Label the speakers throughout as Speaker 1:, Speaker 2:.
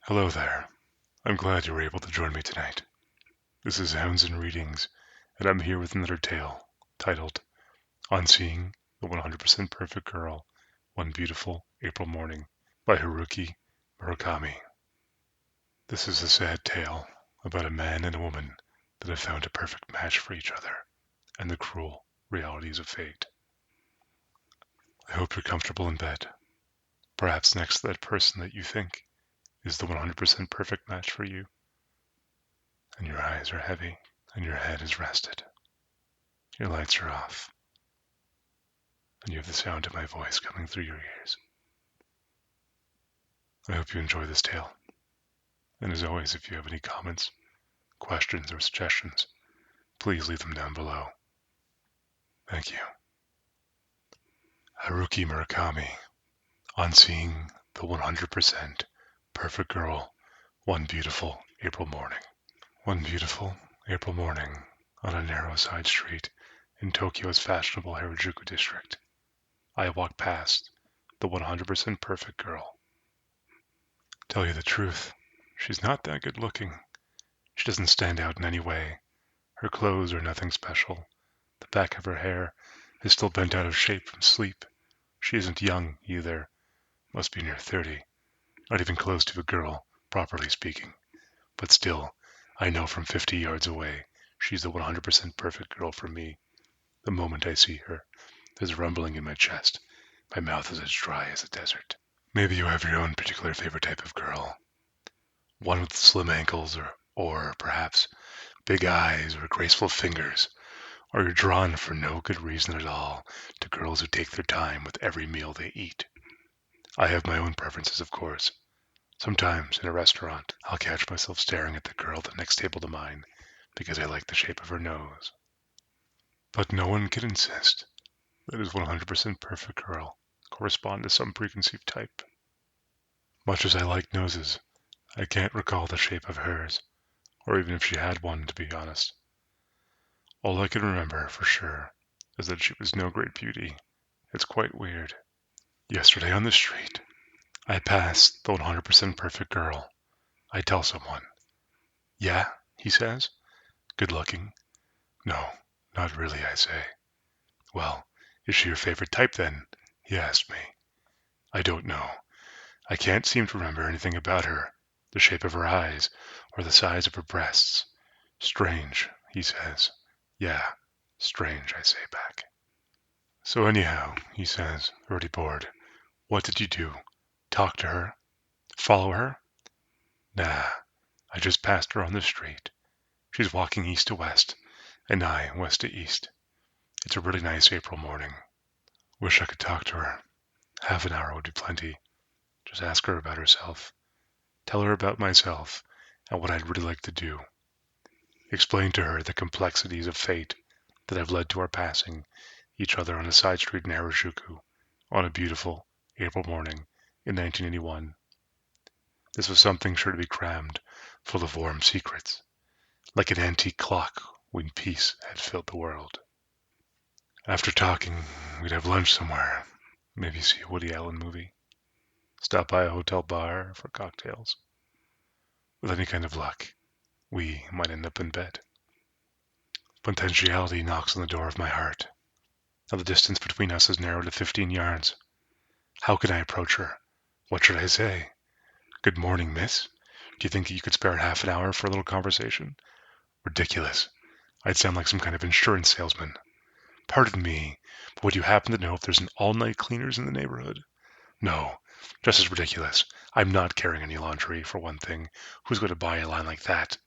Speaker 1: Hello there. I'm glad you were able to join me tonight. This is Houndsen Readings, and I'm here with another tale titled On Seeing the 100% Perfect Girl One Beautiful April Morning by Haruki Murakami. This is a sad tale about a man and a woman that have found a perfect match for each other and the cruel realities of fate. I hope you're comfortable in bed, perhaps next to that person that you think is the 100% perfect match for you, and your eyes are heavy and your head is rested. Your lights are off, and you have the sound of my voice coming through your ears. I hope you enjoy this tale, and as always, if you have any comments, questions, or suggestions, please leave them down below. Thank you. Haruki Murakami, on seeing the 100% perfect girl one beautiful April morning. One beautiful April morning on a narrow side street in Tokyo's fashionable Harajuku District, I walked past the 100% perfect girl. Tell you the truth, she's not that good looking. She doesn't stand out in any way. Her clothes are nothing special. The back of her hair is still bent out of shape from sleep. She isn't young, either. Must be near 30. Not even close to a girl, properly speaking. But still, I know from 50 yards away, she's the 100% perfect girl for me. The moment I see her, there's a rumbling in my chest. My mouth is as dry as a desert. Maybe you have your own particular favorite type of girl. One with slim ankles, or perhaps big eyes or graceful fingers, or you're drawn for no good reason at all to girls who take their time with every meal they eat. I have my own preferences, of course. Sometimes in a restaurant, I'll catch myself staring at the girl at the next table to mine because I like the shape of her nose. But no one can insist that his 100% perfect girl correspond to some preconceived type. Much as I like noses, I can't recall the shape of hers, or even if she had one, to be honest. All I can remember for sure is that she was no great beauty. It's quite weird. Yesterday on the street, I passed the 100% perfect girl. I tell someone. Yeah, he says. Good looking. No, not really, I say. Well, is she your favorite type then? He asked me. I don't know. I can't seem to remember anything about her, the shape of her eyes, or the size of her breasts. Strange, he says. Yeah, strange, I say back. So anyhow, he says, already bored, what did you do? Talk to her? Follow her? Nah, I just passed her on the street. She's walking east to west, and I west to east. It's a really nice April morning. Wish I could talk to her. Half an hour would be plenty. Just ask her about herself. Tell her about myself and what I'd really like to do. Explain to her the complexities of fate that have led to our passing each other on a side street in Harajuku on a beautiful April morning in 1981. This was something sure to be crammed, full of warm secrets, like an antique clock when peace had filled the world. After talking, we'd have lunch somewhere, maybe see a Woody Allen movie, stop by a hotel bar for cocktails. With any kind of luck, we might end up in bed. Potentiality knocks on the door of my heart. Now the distance between us is narrowed to 15 yards. How can I approach her? What should I say? Good morning, miss. Do you think you could spare half an hour for a little conversation? Ridiculous. I'd sound like some kind of insurance salesman. Pardon me, but would you happen to know if there's an all-night cleaners in the neighborhood? No, just as ridiculous. I'm not carrying any laundry, for one thing. Who's going to buy a line like that?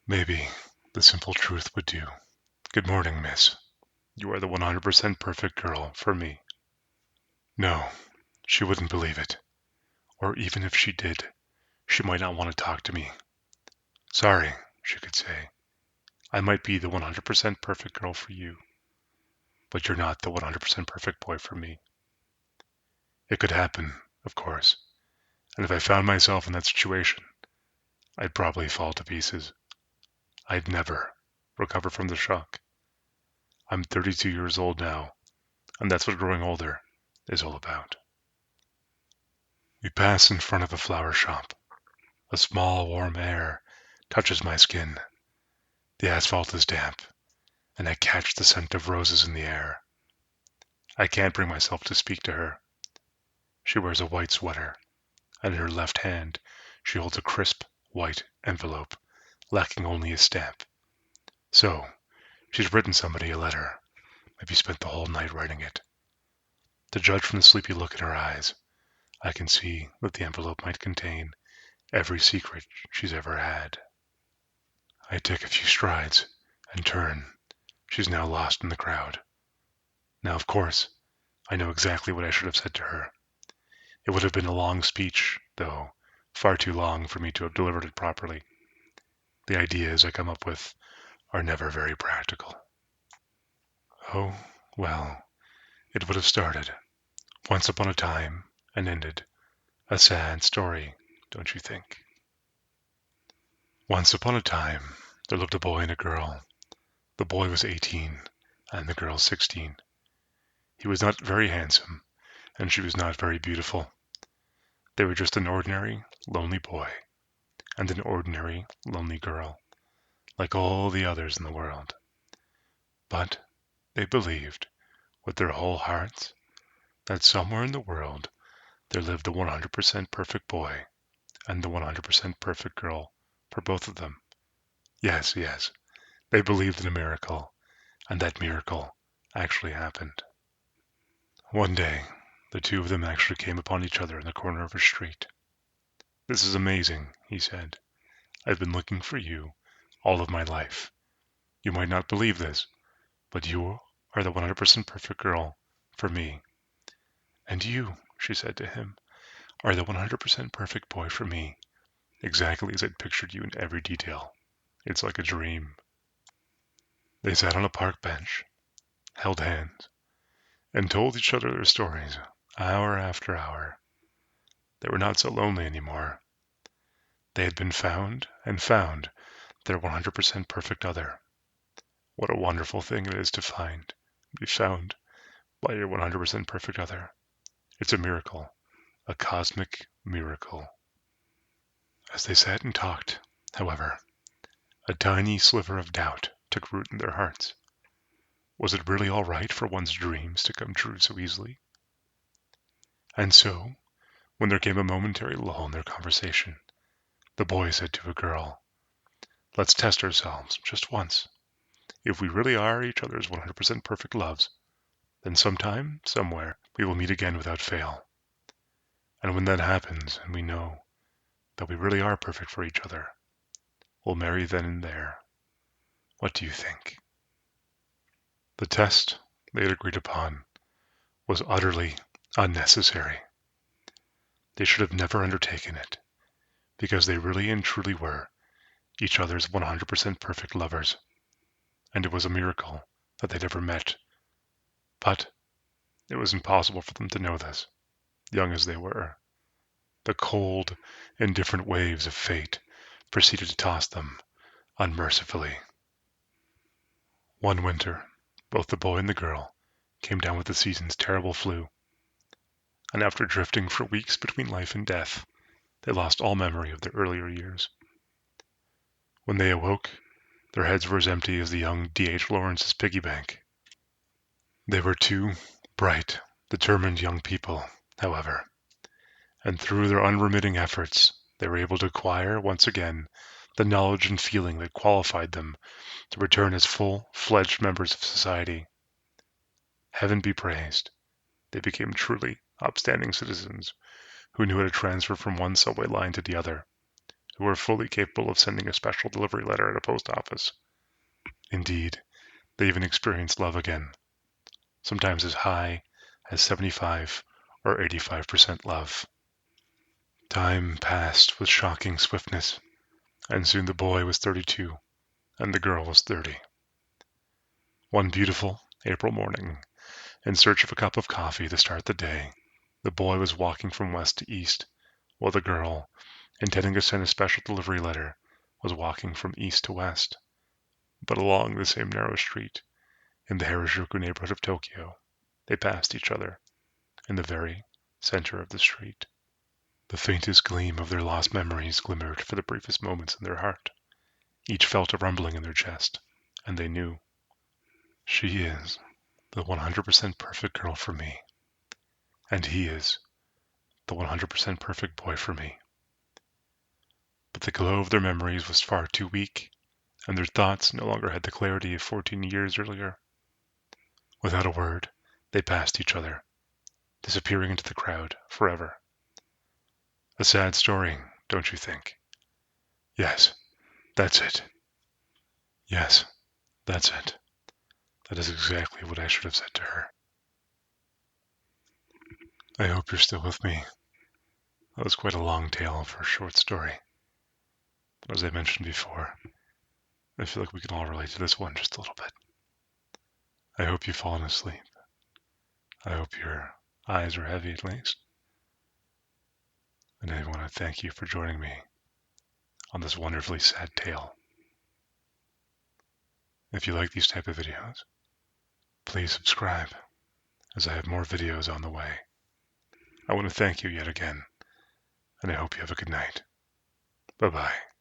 Speaker 1: Maybe the simple truth would do. Good morning, miss. You are the 100% perfect girl for me. No, she wouldn't believe it. Or even if she did, she might not want to talk to me. Sorry, she could say. I might be the 100% perfect girl for you, but you're not the 100% perfect boy for me. It could happen, of course, and if I found myself in that situation, I'd probably fall to pieces. I'd never recover from the shock. I'm 32 years old now, and that's what growing older is all about. We pass in front of a flower shop. A small, warm air touches my skin. The asphalt is damp, and I catch the scent of roses in the air. I can't bring myself to speak to her. She wears a white sweater, and in her left hand she holds a crisp, white envelope, lacking only a stamp. So, she's written somebody a letter, maybe spent the whole night writing it. To judge from the sleepy look in her eyes, I can see that the envelope might contain every secret she's ever had. I take a few strides and turn. She's now lost in the crowd. Now, of course, I know exactly what I should have said to her. It would have been a long speech, though far too long for me to have delivered it properly. The ideas I come up with are never very practical. Oh, well, it would have started once upon a time and ended. A sad story, don't you think? Once upon a time, there lived a boy and a girl. The boy was 18, and the girl 16. He was not very handsome, and she was not very beautiful. They were just an ordinary, lonely boy, and an ordinary, lonely girl, like all the others in the world. But they believed, with their whole hearts, that somewhere in the world there lived the 100% perfect boy and the 100% perfect girl for both of them. Yes, they believed in a miracle, and that miracle actually happened. One day, the two of them actually came upon each other in the corner of a street. "This is amazing," he said. "I've been looking for you all of my life. You might not believe this, but you are the 100% perfect girl for me. And you," she said to him, "are the 100% perfect boy for me, exactly as I'd pictured you in every detail. It's like a dream." They sat on a park bench, held hands, and told each other their stories, hour after hour. They were not so lonely anymore. They had been found and found their 100% perfect other. What a wonderful thing it is to be found by your 100% perfect other. It's a miracle, a cosmic miracle. As they sat and talked, however, a tiny sliver of doubt took root in their hearts. Was it really all right for one's dreams to come true so easily? And so, when there came a momentary lull in their conversation, the boy said to a girl, "Let's test ourselves, just once. If we really are each other's 100% perfect loves, then sometime, somewhere, we will meet again without fail. And when that happens, and we know that we really are perfect for each other, we'll marry then and there. What do you think?" The test they had agreed upon was utterly unnecessary. They should have never undertaken it, because they really and truly were each other's 100% perfect lovers, and it was a miracle that they'd ever met. But it was impossible for them to know this, young as they were. The cold, indifferent waves of fate proceeded to toss them unmercifully. One winter, both the boy and the girl came down with the season's terrible flu, and after drifting for weeks between life and death, they lost all memory of their earlier years. When they awoke, their heads were as empty as the young D.H. Lawrence's piggy bank. They were two bright, determined young people, however, and through their unremitting efforts, they were able to acquire, once again, the knowledge and feeling that qualified them to return as full-fledged members of society. Heaven be praised, they became truly upstanding citizens who knew how to transfer from one subway line to the other, who were fully capable of sending a special delivery letter at a post office. Indeed, they even experienced love again, sometimes as high as 75 or 85% love. Time passed with shocking swiftness, and soon the boy was 32 and the girl was 30. One beautiful April morning, in search of a cup of coffee to start the day, the boy was walking from west to east, while the girl, intending to send a special delivery letter, was walking from east to west, but along the same narrow street, in the Harajuku neighborhood of Tokyo. They passed each other in the very center of the street. The faintest gleam of their lost memories glimmered for the briefest moments in their heart. Each felt a rumbling in their chest, and they knew. She is the 100% perfect girl for me, and he is the 100% perfect boy for me. But the glow of their memories was far too weak, and their thoughts no longer had the clarity of 14 years earlier. Without a word, they passed each other, disappearing into the crowd forever. A sad story, don't you think? Yes, that's it. Yes, that's it. That is exactly what I should have said to her. I hope you're still with me. That was quite a long tale for a short story. But as I mentioned before, I feel like we can all relate to this one just a little bit. I hope you've fallen asleep. I hope your eyes are heavy at least. And I want to thank you for joining me on this wonderfully sad tale. If you like these type of videos, please subscribe, as I have more videos on the way. I want to thank you yet again, and I hope you have a good night. Bye-bye.